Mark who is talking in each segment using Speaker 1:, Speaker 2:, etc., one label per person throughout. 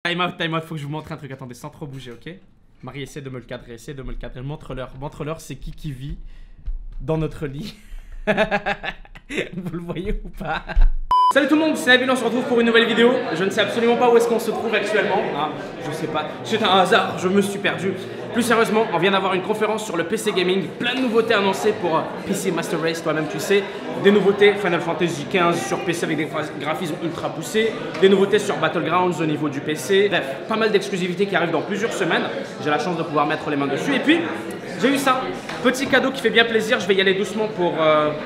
Speaker 1: Time out, faut que je vous montre un truc. Attendez, sans trop bouger, ok? Marie, essaie de me le cadrer, Montre-leur c'est qui dans notre lit. Vous le voyez ou pas? Salut tout le monde, c'est Nabil, on se retrouve pour une nouvelle vidéo. Je ne sais absolument pas où est-ce qu'on se trouve actuellement. Ah, je sais pas, c'est un hasard, je me suis perdu. Plus sérieusement, on vient d'avoir une conférence sur le PC Gaming. Plein de nouveautés annoncées pour PC Master Race, toi-même tu sais. Des nouveautés Final Fantasy XV sur PC avec des graphismes ultra poussés. Des nouveautés sur Battlegrounds au niveau du PC. Bref, pas mal d'exclusivités qui arrivent dans plusieurs semaines. J'ai la chance de pouvoir mettre les mains dessus. Et puis, j'ai eu ça. Petit cadeau qui fait bien plaisir. Je vais y aller doucement pour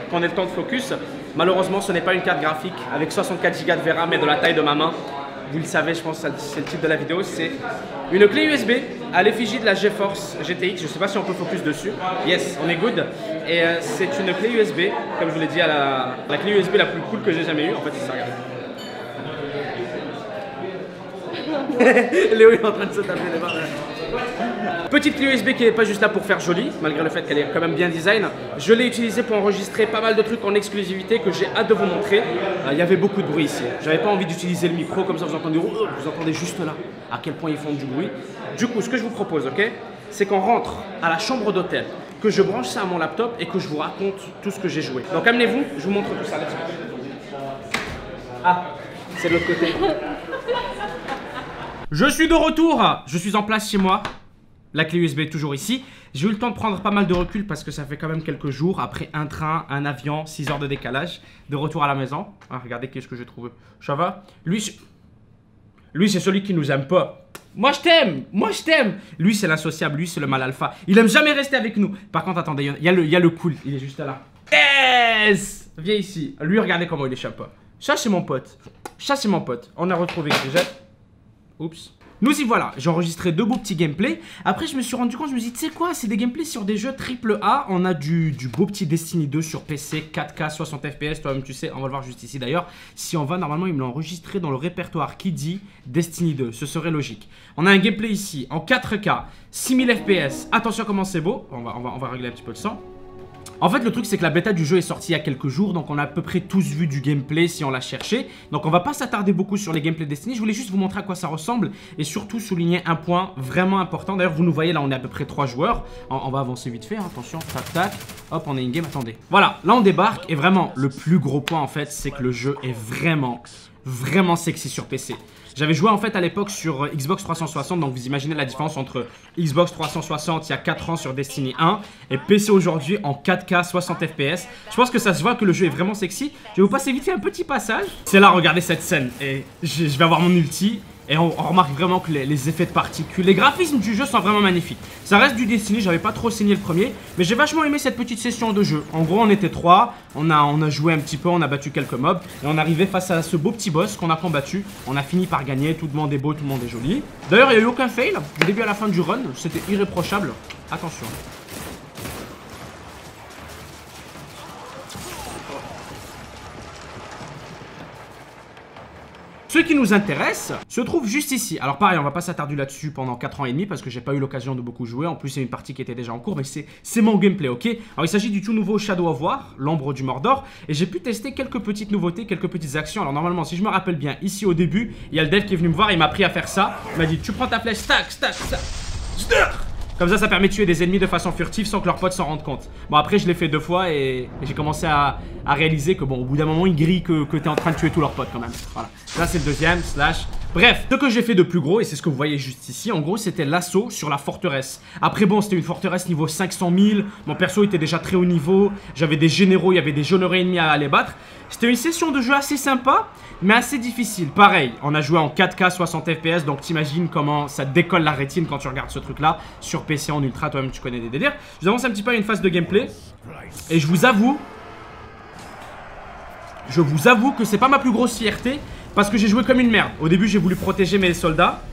Speaker 1: qu'on ait le temps de focus. Malheureusement, ce n'est pas une carte graphique avec 64 Go de VRAM mais de la taille de ma main. Vous le savez, je pense que c'est le titre de la vidéo. C'est une clé USB à l'effigie de la GeForce GTX. Je ne sais pas si on peut focus dessus. Yes, on est good. Et c'est une clé USB, comme je vous l'ai dit, la clé USB la plus cool que j'ai jamais eue. En fait, c'est ça, regardez. Léo est en train de se taper les barres. Petite clé USB qui n'est pas juste là pour faire joli, malgré le fait qu'elle est quand même bien design. Je l'ai utilisée pour enregistrer pas mal de trucs en exclusivité que j'ai hâte de vous montrer. Il y avait beaucoup de bruit ici. J'avais pas envie d'utiliser le micro comme ça vous entendez juste là à quel point ils font du bruit. Du coup, ce que je vous propose, ok, c'est qu'on rentre à la chambre d'hôtel, que je branche ça à mon laptop et que je vous raconte tout ce que j'ai joué. Donc amenez-vous, je vous montre tout ça. Ah, c'est de l'autre côté. Je suis de retour, je suis en place chez moi. La clé USB est toujours ici. J'ai eu le temps de prendre pas mal de recul parce que ça fait quand même quelques jours. Après un train, un avion, 6 heures de décalage. De retour à la maison. Ah, regardez qu'est-ce que j'ai trouvé. Ça va? Lui, c'est celui qui nous aime pas. Moi je t'aime. Moi je t'aime. Lui c'est l'insociable, lui c'est le mal alpha. Il aime jamais rester avec nous. Par contre, attendez, il y a le cool. Il est juste là. Yes! Viens ici. Lui, regardez comment il échappe pas. Ça c'est mon pote. Ça c'est mon pote. On a retrouvé déjà. Oups. Nous y voilà, j'ai enregistré 2 beaux petits gameplays. Après je me suis rendu compte, je me suis dit, tu sais quoi, c'est des gameplays sur des jeux AAA. On a du beau petit Destiny 2 sur PC, 4K, 60 FPS, toi-même tu sais, on va le voir juste ici d'ailleurs. Si on va, normalement il me l'a enregistré dans le répertoire qui dit Destiny 2, ce serait logique. On a un gameplay ici en 4K, 6000 FPS, attention comment c'est beau, on va régler un petit peu le son. En fait, le truc, c'est que la bêta du jeu est sortie il y a quelques jours, donc on a à peu près tous vu du gameplay si on l'a cherché. Donc on va pas s'attarder beaucoup sur les gameplays Destiny, je voulais juste vous montrer à quoi ça ressemble et surtout souligner un point vraiment important. D'ailleurs, vous nous voyez là, on est à peu près 3 joueurs. On va avancer vite fait, hein. Attention, tac tac, hop, on est in-game, attendez. Voilà, là on débarque et vraiment, le plus gros point en fait, c'est que le jeu est vraiment sexy sur PC. J'avais joué en fait à l'époque sur Xbox 360, donc vous imaginez la différence entre Xbox 360 il y a 4 ans sur Destiny 1 et PC aujourd'hui en 4K 60 FPS. Je pense que ça se voit que le jeu est vraiment sexy. Je vais vous passer vite fait un petit passage. C'est là, regardez cette scène et je vais avoir mon ulti. Et on remarque vraiment que les effets de particules, les graphismes du jeu sont vraiment magnifiques. Ça reste du Destiny, j'avais pas trop saigné le premier, mais j'ai vachement aimé cette petite session de jeu. En gros, on était 3, on a joué un petit peu, on a battu quelques mobs, et on arrivait face à ce beau petit boss qu'on a combattu. On a fini par gagner, tout le monde est beau, tout le monde est joli. D'ailleurs, il n'y a eu aucun fail, du début à la fin du run, c'était irréprochable. Attention. Ce qui nous intéresse se trouve juste ici. Alors pareil, on va pas s'attarder là-dessus pendant 4 ans et demi parce que j'ai pas eu l'occasion de beaucoup jouer. En plus, c'est une partie qui était déjà en cours, mais c'est mon gameplay, ok? Alors il s'agit du tout nouveau Shadow of War, l'ombre du Mordor. Et j'ai pu tester quelques petites nouveautés, quelques petites actions. Alors normalement, si je me rappelle bien, ici au début, il y a le dev qui est venu me voir, il m'a appris à faire ça. Il m'a dit, tu prends ta flèche, stack, stack, stack, stack. Comme ça permet de tuer des ennemis de façon furtive sans que leurs potes s'en rendent compte. Bon, après, je l'ai fait 2 fois et j'ai commencé à réaliser que, bon, au bout d'un moment, ils grillent que t'es en train de tuer tous leurs potes quand même. Voilà. Là, c'est le deuxième, slash. Bref, ce que j'ai fait de plus gros, et c'est ce que vous voyez juste ici, en gros, c'était l'assaut sur la forteresse. Après, bon, c'était une forteresse niveau 500 000. Mon perso était déjà très haut niveau. J'avais des généraux, il y avait des généraux ennemis à aller battre. C'était une session de jeu assez sympa, mais assez difficile. Pareil, on a joué en 4K 60 FPS, donc t'imagines comment ça décolle la rétine quand tu regardes ce truc-là. Sur PC en ultra, toi-même, tu connais des délires. Je vous avance un petit peu à une phase de gameplay. Et je vous avoue que c'est pas ma plus grosse fierté. Parce que j'ai joué comme une merde. Au début, j'ai voulu protéger mes soldats.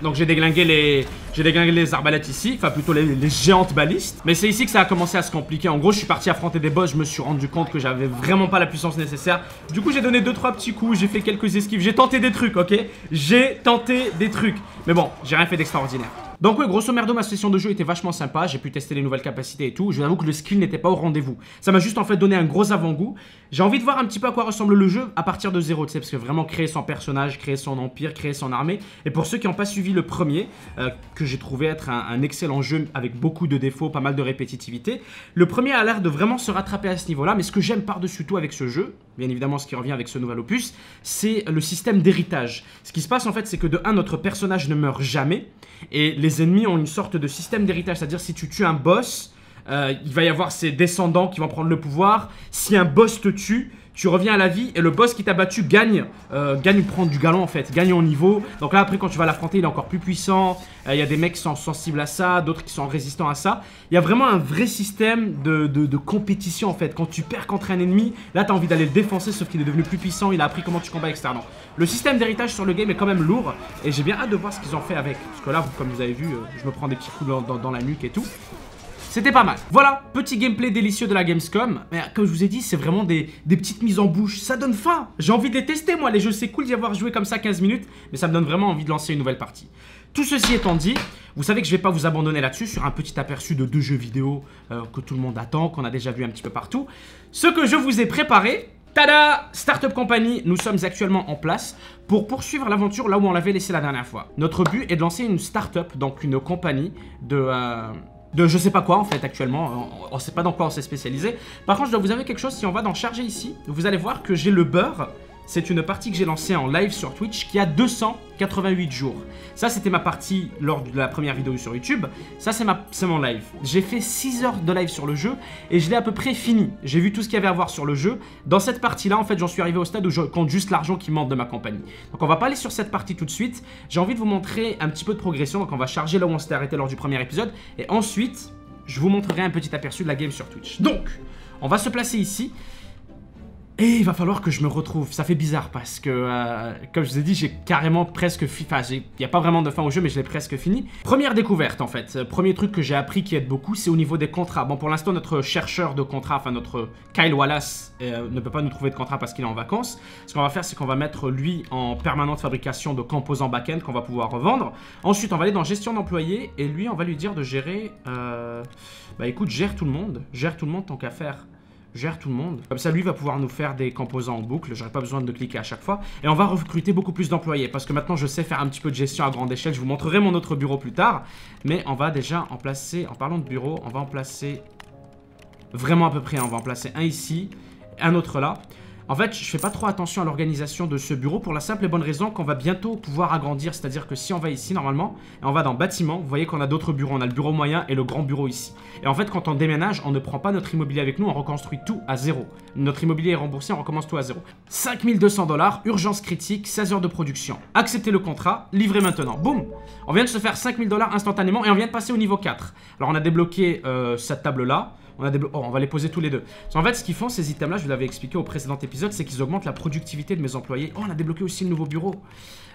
Speaker 1: Donc j'ai déglingué les arbalètes ici. Enfin plutôt les géantes balistes. Mais c'est ici que ça a commencé à se compliquer. En gros, je suis parti affronter des boss. Je me suis rendu compte que j'avais vraiment pas la puissance nécessaire. Du coup, j'ai donné 2-3 petits coups. J'ai fait quelques esquives. J'ai tenté des trucs, ok? J'ai tenté des trucs. Mais bon, j'ai rien fait d'extraordinaire. Donc ouais, grosso merdo, ma session de jeu était vachement sympa. J'ai pu tester les nouvelles capacités et tout. Je vous avoue que le skill n'était pas au rendez-vous. Ça m'a juste en fait donné un gros avant-goût. J'ai envie de voir un petit peu à quoi ressemble le jeu à partir de zéro, tu sais, parce que vraiment créer son personnage, créer son empire, créer son armée. Et pour ceux qui n'ont pas suivi le premier, que j'ai trouvé être un excellent jeu avec beaucoup de défauts, pas mal de répétitivité, le premier a l'air de vraiment se rattraper à ce niveau-là. Mais ce que j'aime par-dessus tout avec ce jeu, bien évidemment ce qui revient avec ce nouvel opus, c'est le système d'héritage. Ce qui se passe en fait, c'est que de 1, notre personnage ne meurt jamais. Et les ennemis ont une sorte de système d'héritage, c'est-à-dire si tu tues un boss, il va y avoir ses descendants qui vont prendre le pouvoir. Si un boss te tue, tu reviens à la vie et le boss qui t'a battu gagne prendre du galon en fait, gagne en niveau. Donc là après quand tu vas l'affronter il est encore plus puissant. Il y a des mecs qui sont sensibles à ça, d'autres qui sont résistants à ça. Il y a vraiment un vrai système de compétition en fait. Quand tu perds contre un ennemi, là tu as envie d'aller le défoncer sauf qu'il est devenu plus puissant, il a appris comment tu combats etc. Donc, le système d'héritage sur le game est quand même lourd et j'ai bien hâte de voir ce qu'ils ont fait avec. Parce que là comme vous avez vu, je me prends des petits coups dans la nuque et tout. C'était pas mal. Voilà, petit gameplay délicieux de la Gamescom. Mais comme je vous ai dit, c'est vraiment des petites mises en bouche. Ça donne faim. J'ai envie de les tester, moi. Les jeux, c'est cool d'y avoir joué comme ça 15 minutes. Mais ça me donne vraiment envie de lancer une nouvelle partie. Tout ceci étant dit, vous savez que je vais pas vous abandonner là-dessus sur un petit aperçu de 2 jeux vidéo que tout le monde attend, qu'on a déjà vu un petit peu partout. Ce que je vous ai préparé... Tada! Startup Company, nous sommes actuellement en place pour poursuivre l'aventure là où on l'avait laissé la dernière fois. Notre but est de lancer une startup, donc une compagnie de je sais pas quoi en fait actuellement, on sait pas dans quoi on s'est spécialisé. Par contre je dois vous avouer quelque chose, si on va dans charger ici, vous allez voir que j'ai le beurre. C'est une partie que j'ai lancée en live sur Twitch qui a 288 jours. Ça, c'était ma partie lors de la première vidéo sur YouTube. Ça, c'est mon live. J'ai fait 6 heures de live sur le jeu et je l'ai à peu près fini. J'ai vu tout ce qu'il y avait à voir sur le jeu. Dans cette partie-là, en fait, j'en suis arrivé au stade où je compte juste l'argent qui manque de ma compagnie. Donc, on va pas aller sur cette partie tout de suite. J'ai envie de vous montrer un petit peu de progression. Donc, on va charger là où on s'était arrêté lors du premier épisode. Et ensuite, je vous montrerai un petit aperçu de la game sur Twitch. Donc, on va se placer ici. Et il va falloir que je me retrouve. Ça fait bizarre parce que, comme je vous ai dit, j'ai carrément presque fini. Enfin, il n'y a pas vraiment de fin au jeu, mais je l'ai presque fini. Première découverte, en fait. Premier truc que j'ai appris qui aide beaucoup, c'est au niveau des contrats. Bon, pour l'instant, notre chercheur de contrats, enfin, notre Kyle Wallace, ne peut pas nous trouver de contrat parce qu'il est en vacances. Ce qu'on va faire, c'est qu'on va mettre lui en permanente fabrication de composants back-end qu'on va pouvoir revendre. Ensuite, on va aller dans gestion d'employés et lui, on va lui dire de gérer... Bah, écoute, gère tout le monde. Gère tout le monde tant qu'à faire. Gère tout le monde. Comme ça, lui va pouvoir nous faire des composants en boucle. J'aurai pas besoin de cliquer à chaque fois. Et on va recruter beaucoup plus d'employés. Parce que maintenant, je sais faire un petit peu de gestion à grande échelle. Je vous montrerai mon autre bureau plus tard. Mais on va déjà en placer... En parlant de bureau, on va en placer... Vraiment à peu près. On va en placer un ici. Un autre là. En fait, je fais pas trop attention à l'organisation de ce bureau pour la simple et bonne raison qu'on va bientôt pouvoir agrandir. C'est-à-dire que si on va ici, normalement, et on va dans bâtiment, vous voyez qu'on a d'autres bureaux. On a le bureau moyen et le grand bureau ici. Et en fait, quand on déménage, on ne prend pas notre immobilier avec nous, on reconstruit tout à zéro. Notre immobilier est remboursé, on recommence tout à zéro. 5200 $, urgence critique, 16 heures de production. Acceptez le contrat, livrez maintenant. Boum! On vient de se faire 5000 $ instantanément et on vient de passer au niveau 4. Alors, on a débloqué cette table-là. On va les poser tous les deux. En fait, ce qu'ils font, ces items-là, je vous l'avais expliqué au précédent épisode, c'est qu'ils augmentent la productivité de mes employés. Oh, on a débloqué aussi le nouveau bureau.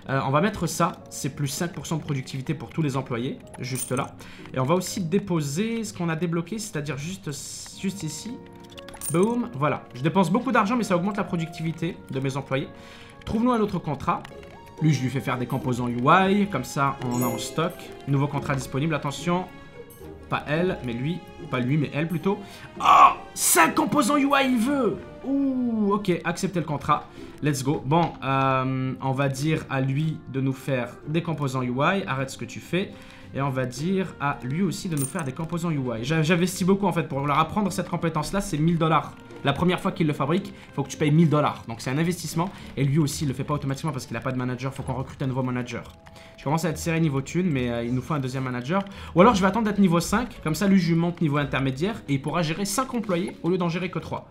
Speaker 1: On va mettre ça, c'est plus 5% de productivité pour tous les employés, juste là. Et on va aussi déposer ce qu'on a débloqué, c'est-à-dire juste ici. Boum, voilà. Je dépense beaucoup d'argent, mais ça augmente la productivité de mes employés. Trouve-nous un autre contrat. Lui, je lui fais faire des composants UI, comme ça, on en a en stock. Nouveau contrat disponible, attention. Pas elle, mais lui. Pas lui, mais elle plutôt. Oh, 5 composants UI, il veut. Ouh, ok, acceptez le contrat. Let's go. Bon, on va dire à lui de nous faire des composants UI. Arrête ce que tu fais. Et on va dire à lui aussi de nous faire des composants UI. J'investis beaucoup en fait pour leur apprendre cette compétence-là. C'est 1000 $. La première fois qu'il le fabrique, il faut que tu payes 1000 $. Donc c'est un investissement. Et lui aussi, il le fait pas automatiquement parce qu'il n'a pas de manager. Il faut qu'on recrute un nouveau manager. Je commence à être serré niveau thune, mais il nous faut un deuxième manager. Ou alors je vais attendre d'être niveau 5. Comme ça, lui, je lui monte niveau intermédiaire. Et il pourra gérer 5 employés au lieu d'en gérer que 3.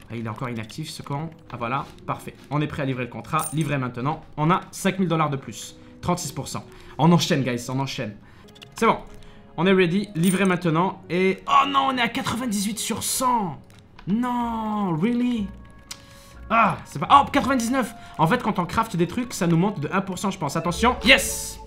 Speaker 1: Ah, il est encore inactif ce camp. Ah voilà, parfait. On est prêt à livrer le contrat. Livré maintenant. On a 5000 $ de plus. 36%. On enchaîne, guys, on enchaîne. C'est bon. On est ready. Livré maintenant. Et... oh non, on est à 98 sur 100. Non, really? Ah, c'est pas... oh, 99. En fait, quand on craft des trucs, ça nous monte de 1%, je pense. Attention. Yes!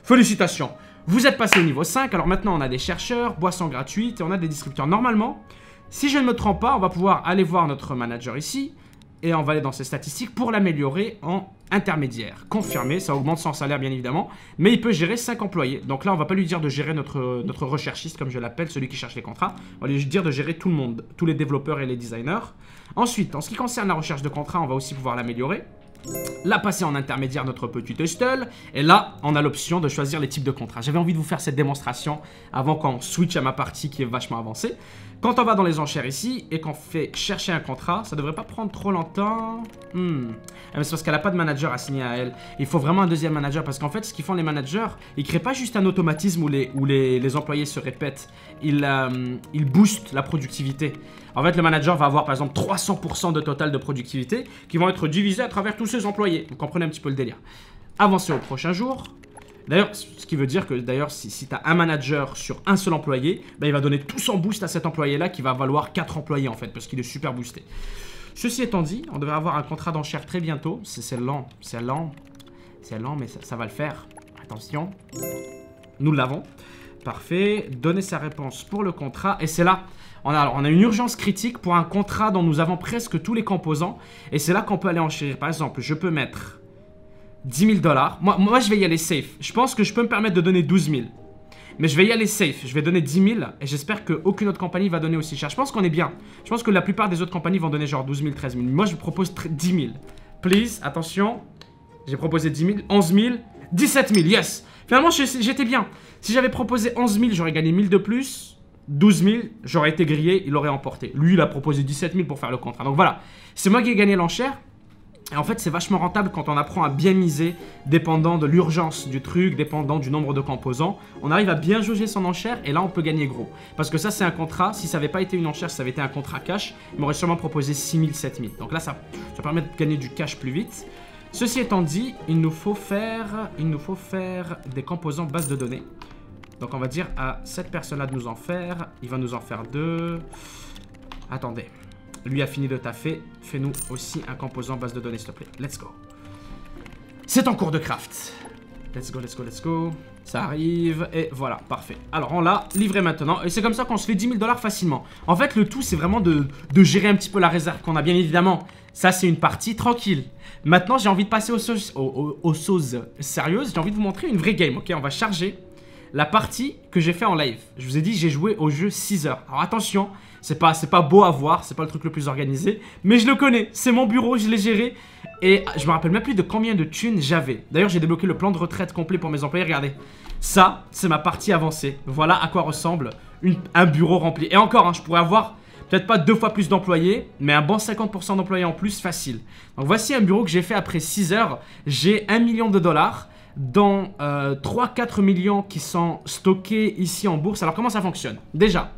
Speaker 1: Félicitations. Vous êtes passé au niveau 5. Alors maintenant, on a des chercheurs, boissons gratuites et on a des distributeurs. Normalement, si je ne me trompe pas, on va pouvoir aller voir notre manager ici. et on va aller dans ses statistiques pour l'améliorer en intermédiaire. Confirmé, ça augmente son salaire bien évidemment, mais il peut gérer 5 employés. Donc là, on va pas lui dire de gérer notre recherchiste, comme je l'appelle, celui qui cherche les contrats. On va lui dire de gérer tout le monde, tous les développeurs et les designers. Ensuite, en ce qui concerne la recherche de contrats, on va aussi pouvoir l'améliorer. La passer en intermédiaire, notre petit hustle. Et là, on a l'option de choisir les types de contrats. J'avais envie de vous faire cette démonstration avant qu'on switch à ma partie qui est vachement avancée. Quand on va dans les enchères ici et qu'on fait chercher un contrat, ça devrait pas prendre trop longtemps. C'est parce qu'elle n'a pas de manager assigné à elle. Il faut vraiment un deuxième manager parce qu'en fait, ce qu'ils font les managers, ils créent pas juste un automatisme où les employés se répètent. Ils boostent la productivité. En fait, le manager va avoir par exemple 300% de total de productivité qui vont être divisés à travers tous ses employés. Vous comprenez un petit peu le délire. Avancez au prochain jour. D'ailleurs, ce qui veut dire que si tu as un manager sur un seul employé, il va donner tout son boost à cet employé-là qui va valoir 4 employés en fait, parce qu'il est super boosté. Ceci étant dit, on devrait avoir un contrat d'enchère très bientôt. C'est lent, mais ça va le faire. Attention, nous l'avons. Parfait, donner sa réponse pour le contrat. Et c'est là, on a une urgence critique pour un contrat dont nous avons presque tous les composants. Et c'est là qu'on peut aller enchérir. Par exemple, je peux mettre 10 000 $. Moi, je vais y aller safe. Je pense que je peux me permettre de donner 12 000. Mais je vais y aller safe. Je vais donner 10 000 et j'espère qu'aucune autre compagnie va donner aussi cher. Je pense qu'on est bien. Je pense que la plupart des autres compagnies vont donner genre 12 000, 13 000. Moi, je propose 10 000. Please, attention. J'ai proposé 10 000, 11 000, 17 000. Yes. Finalement, j'étais bien. Si j'avais proposé 11 000, j'aurais gagné 1000 de plus. 12 000, j'aurais été grillé, il aurait emporté. Lui, il a proposé 17 000 pour faire le contrat. Donc voilà. C'est moi qui ai gagné l'enchère. Et en fait, c'est vachement rentable quand on apprend à bien miser, dépendant de l'urgence du truc, dépendant du nombre de composants. On arrive à bien jauger son enchère et là, on peut gagner gros. Parce que ça, c'est un contrat. Si ça n'avait pas été une enchère, si ça avait été un contrat cash, il m'aurait sûrement proposé 6 000, 7 000. Donc là, ça permet de gagner du cash plus vite. Ceci étant dit, il nous faut faire des composants base de données. Donc on va dire à cette personne-là de nous en faire. Il va nous en faire 2. Attendez. Lui a fini de taffer. Fais-nous aussi un composant base de données, s'il te plaît. Let's go. C'est en cours de craft. Let's go, let's go, let's go. Ça arrive. Et voilà, parfait. Alors, on l'a livré maintenant. Et c'est comme ça qu'on se fait 10 000 $ facilement. En fait, le tout, c'est vraiment de gérer un petit peu la réserve qu'on a, bien évidemment. Ça, c'est une partie tranquille. Maintenant, j'ai envie de passer aux choses sérieuses. J'ai envie de vous montrer une vraie game, ok? On va charger la partie que j'ai fait en live. Je vous ai dit, j'ai joué au jeu 6 heures. Alors attention, c'est pas beau à voir, c'est pas le truc le plus organisé, mais je le connais, c'est mon bureau, je l'ai géré et je me rappelle même plus de combien de thunes j'avais. D'ailleurs, j'ai débloqué le plan de retraite complet pour mes employés, regardez. Ça, c'est ma partie avancée. Voilà à quoi ressemble un bureau rempli. Et encore, hein, je pourrais avoir peut-être pas 2 fois plus d'employés, mais un bon 50% d'employés en plus, facile. Donc voici un bureau que j'ai fait après 6 heures. J'ai 1 million de dollars. Dans 3-4 millions qui sont stockés ici en bourse. Alors comment ça fonctionne? Déjà,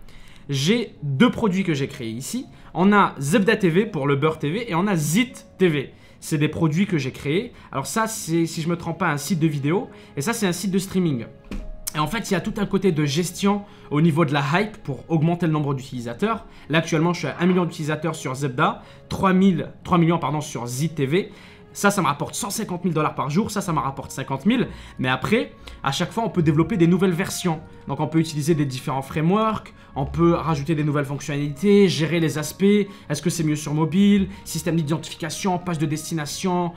Speaker 1: j'ai 2 produits que j'ai créés ici. On a Zebda TV pour le Beurre TV et on a Zit TV. C'est des produits que j'ai créés. Alors ça, c'est, si je me trompe pas, un site de vidéo. Et ça, c'est un site de streaming. Et en fait, il y a tout un côté de gestion au niveau de la hype pour augmenter le nombre d'utilisateurs. Là, actuellement, je suis à 1 million d'utilisateurs sur Zebda, 3 millions sur Zit TV. Ça me rapporte 150 000 $ par jour. Ça me rapporte 50 000. Mais après, à chaque fois, on peut développer des nouvelles versions. Donc, on peut utiliser des différents frameworks. On peut rajouter des nouvelles fonctionnalités, gérer les aspects. Est-ce que c'est mieux sur mobile? Système d'identification, page de destination,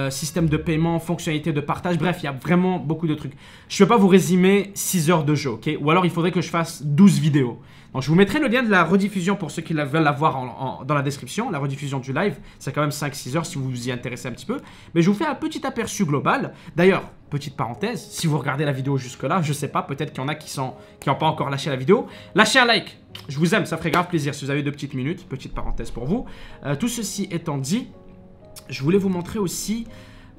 Speaker 1: système de paiement, fonctionnalité de partage. Bref, il y a vraiment beaucoup de trucs. Je ne peux pas vous résumer 6 heures de jeu, ok? Ou alors, il faudrait que je fasse 12 vidéos. Donc, je vous mettrai le lien de la rediffusion pour ceux qui veulent la voir dans la description. La rediffusion du live, c'est quand même 5-6 heures si vous vous y intéressez un petit peu. Mais je vous fais un petit aperçu global. D'ailleurs, petite parenthèse, si vous regardez la vidéo jusque-là, je sais pas, peut-être qu'il y en a qui n'ont pas encore lâché la vidéo. Lâchez un like, je vous aime, ça ferait grave plaisir si vous avez 2 petites minutes. Petite parenthèse pour vous. Tout ceci étant dit, je voulais vous montrer aussi...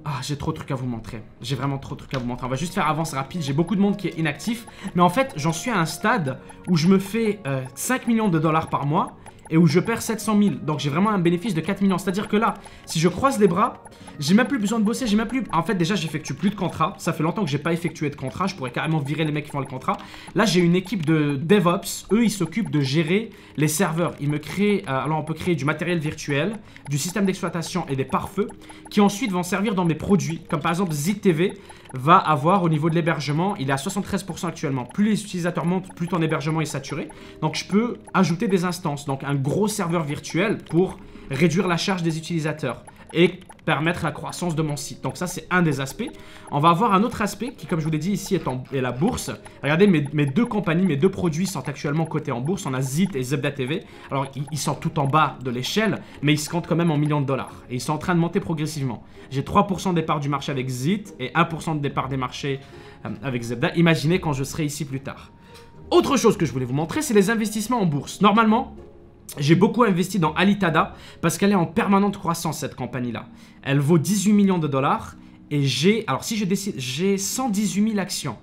Speaker 1: Ah, j'ai trop de trucs à vous montrer. J'ai vraiment trop de trucs à vous montrer. On va juste faire avance rapide. J'ai beaucoup de monde qui est inactif. Mais en fait, j'en suis à un stade où je me fais 5 millions de dollars par mois et où je perds 700 000. Donc, j'ai vraiment un bénéfice de 4 millions. C'est-à-dire que là, si je croise les bras, j'ai même plus besoin de bosser. J'ai même plus... En fait, déjà, j'effectue plus de contrats. Ça fait longtemps que j'ai pas effectué de contrat. Je pourrais carrément virer les mecs qui font le contrat. Là, j'ai une équipe de DevOps. Eux, ils s'occupent de gérer les serveurs. Ils me créent... alors, on peut créer du matériel virtuel, du système d'exploitation et des pare-feux qui ensuite vont servir dans mes produits. Comme par exemple, Zit TV va avoir au niveau de l'hébergement, il est à 73% actuellement. Plus les utilisateurs montent, plus ton hébergement est saturé. Donc, je peux ajouter des instances. Donc, un gros serveur virtuel pour réduire la charge des utilisateurs et permettre la croissance de mon site. Donc ça, c'est un des aspects. On va avoir un autre aspect qui, comme je vous l'ai dit ici, est la bourse. Regardez, mes deux compagnies, mes deux produits sont actuellement cotés en bourse. On a Zit et Zebda TV. Alors, ils sont tout en bas de l'échelle, mais ils se comptent quand même en millions de dollars. Et ils sont en train de monter progressivement. J'ai 3% des parts du marché avec Zit et 1% des parts des marchés avec Zebda. Imaginez quand je serai ici plus tard. Autre chose que je voulais vous montrer, c'est les investissements en bourse. Normalement, j'ai beaucoup investi dans Alitada parce qu'elle est en permanente croissance, cette compagnie-là. Elle vaut 18 millions de dollars et alors si je décide, j'ai 118 000 actions.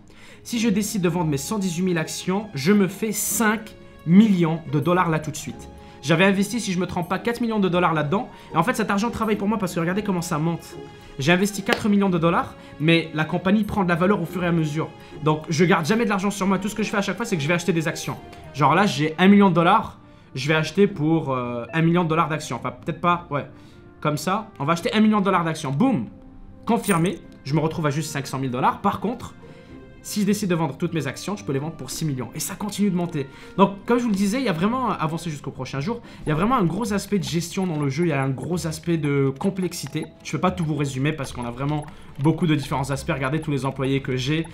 Speaker 1: Si je décide de vendre mes 118 000 actions, je me fais 5 millions de dollars là tout de suite. J'avais investi, si je ne me trompe pas, 4 millions de dollars là-dedans. Et en fait, cet argent travaille pour moi parce que regardez comment ça monte. J'ai investi 4 millions de dollars, mais la compagnie prend de la valeur au fur et à mesure. Donc, je garde jamais de l'argent sur moi. Tout ce que je fais à chaque fois, c'est que je vais acheter des actions. Genre là, j'ai 1 million de dollars. Je vais acheter pour 1 million de dollars d'actions. Enfin, peut-être pas, ouais. Comme ça, on va acheter 1 million de dollars d'actions. Boum! Confirmé. Je me retrouve à juste 500 000 dollars. Par contre, si je décide de vendre toutes mes actions, je peux les vendre pour 6 millions. Et ça continue de monter. Donc, comme je vous le disais, il y a vraiment, avancé jusqu'au prochain jour, il y a vraiment un gros aspect de gestion dans le jeu. Il y a un gros aspect de complexité. Je ne peux pas tout vous résumer parce qu'on a vraiment beaucoup de différents aspects. Regardez tous les employés que j'ai,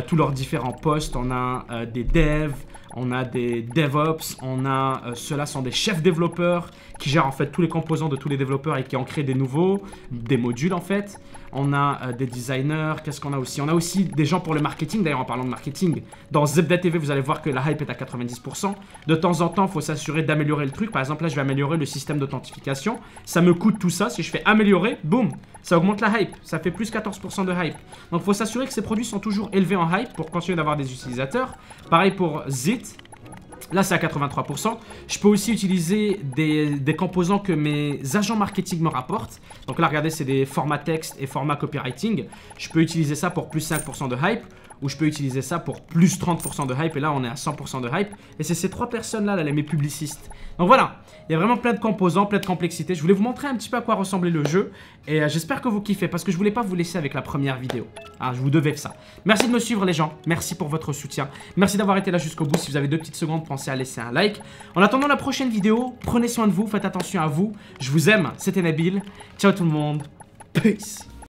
Speaker 1: tous leurs différents postes. On a des devs, on a des DevOps, on a ceux-là sont des chefs développeurs qui gèrent en fait tous les composants de tous les développeurs et qui en créent des nouveaux, des modules en fait. On a des designers, qu'est-ce qu'on a aussi? On a aussi des gens pour le marketing, d'ailleurs en parlant de marketing. Dans Zebda TV, vous allez voir que la hype est à 90%. De temps en temps, il faut s'assurer d'améliorer le truc. Par exemple, là, je vais améliorer le système d'authentification. Ça me coûte tout ça. Si je fais améliorer, boum, ça augmente la hype. Ça fait plus 14% de hype. Donc, il faut s'assurer que ces produits sont toujours élevés en hype pour continuer d'avoir des utilisateurs. Pareil pour Zit. Là, c'est à 83%. Je peux aussi utiliser des composants que mes agents marketing me rapportent. Donc là, regardez, c'est des formats texte et formats copywriting. Je peux utiliser ça pour plus 5% de hype. Ou je peux utiliser ça pour plus 30% de hype. Et là, on est à 100% de hype. Et c'est ces trois personnes-là, mes publicistes. Donc voilà, il y a vraiment plein de composants, plein de complexité. Je voulais vous montrer un petit peu à quoi ressemblait le jeu. Et j'espère que vous kiffez parce que je voulais pas vous laisser avec la première vidéo. Ah, je vous devais ça. Merci de me suivre les gens. Merci pour votre soutien. Merci d'avoir été là jusqu'au bout. Si vous avez 2 petites secondes, pensez à laisser un like. En attendant la prochaine vidéo, prenez soin de vous, faites attention à vous. Je vous aime. C'était Nabil. Ciao tout le monde. Peace.